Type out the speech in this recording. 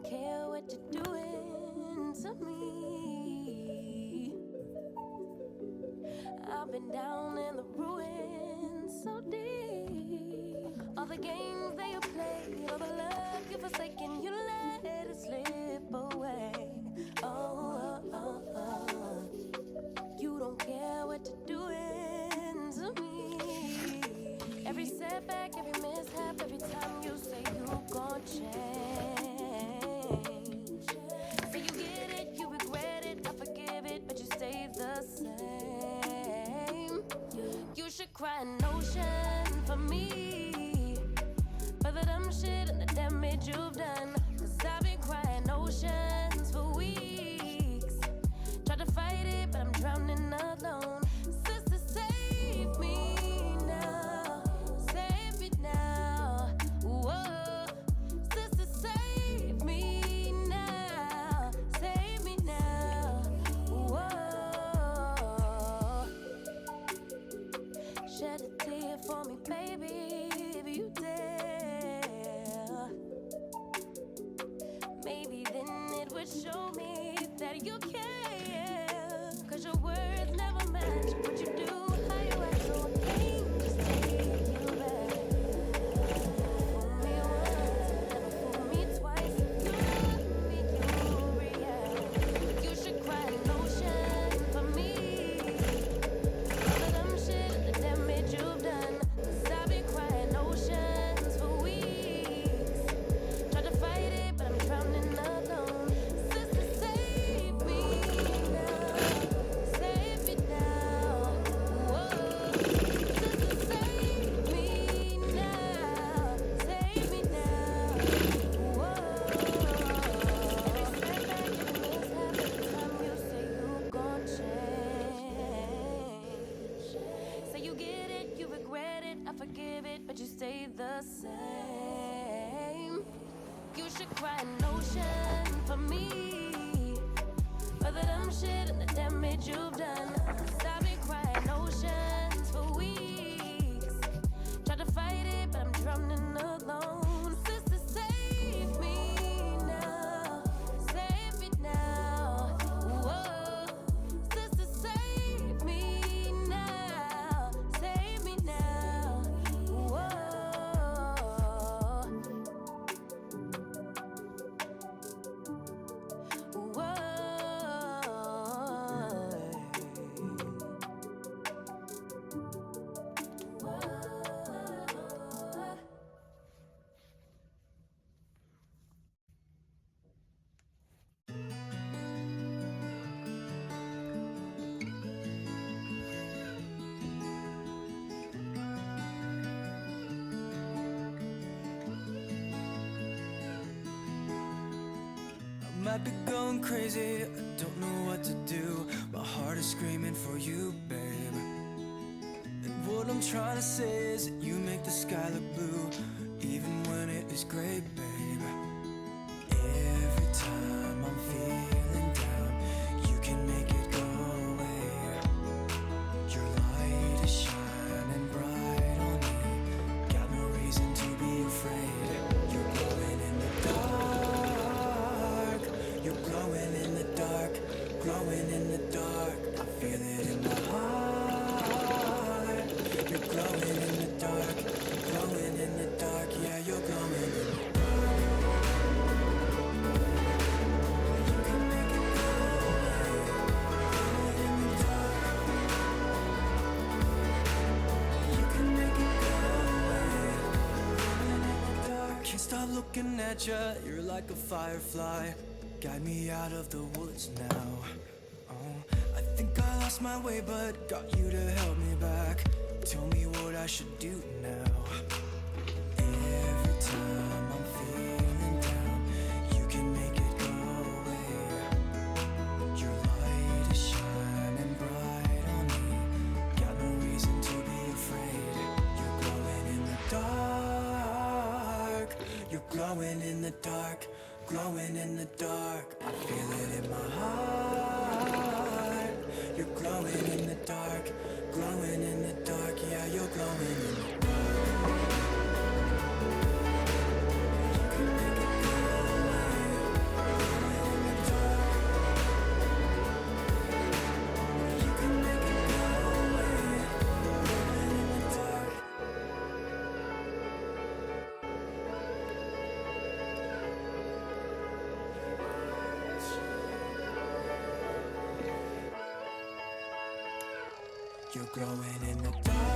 don't care what you're doing to me. I've been down in the ruins so deep. All the games that you played, all the love you forsaken, you let it slip away. Oh, oh, oh, oh. You don't care what you're doing to me. Every setback, every mishap, every time you say you gon' change. Say you get it, you regret it, I forgive it, but you stay the same. You should cry an ocean for me, for the dumb shit and the damage you've done. Cause I've been crying oceans for weeks. Tried to fight it, but I'm drowning alone. Sister, save me now. Save me now. Whoa. Sister, save me now. Save me now. Whoa. Shed a tear for me, baby, if you dare. Maybe then it would show me that you care. Cause your words never match what you do, how you act, so I can't just take you back. Fool me once, never fool me twice. You love me, you react. You should cry an ocean for me, all the dumb shit and the damage you've done. Cause I've been crying oceans for weeks. Tried to fight it, but I'm drowning alone. Sister, save me now. Save me now. Whoa. Sister, save me now. Save me now. Whoa. Every setback, every mishap, every time you say you gon' change. Say you get it, you regret it, I forgive it, but you stay the same. You should cry an ocean for me, for the dumb shit and the damage you've done. Cause I've been crying oceans for weeks. Tried to fight it, but I'm drowning alone. Sister, save me now. Save me now. Whoa. Sister, save me now. Save me now. Whoa. I might be going crazy, I don't know what to do. My heart is screaming for you, babe. And what I'm trying to say is that you make the sky look blue, even when it is gray, babe. Every time I'm feeling down, you can make it go away. Your light is shining bright on me, got no reason to be afraid. You're glowing in the dark. You're glowing in the dark, glowing in the dark. I feel it in my heart. You're glowing in the dark, glowing in the dark. Yeah, you're glowing in the dark. You can make it go away. Glowing in the dark. You can make it go away. Glowing in the dark. Can't stop looking at you, you're like a firefly. Guide me out of the woods now. Oh, I think I lost my way, but got you to help me back. Tell me what I should do now. Every time I'm feeling down, you can make it go away. Your light is shining bright on me, got no reason to be afraid. You're glowing in the dark. You're glowing in the dark, glowing in the dark. I feel it in my heart. You're glowing in the dark, glowing in the dark. Yeah, you're glowing in the dark. You can make it go away. You're glowing in the dark.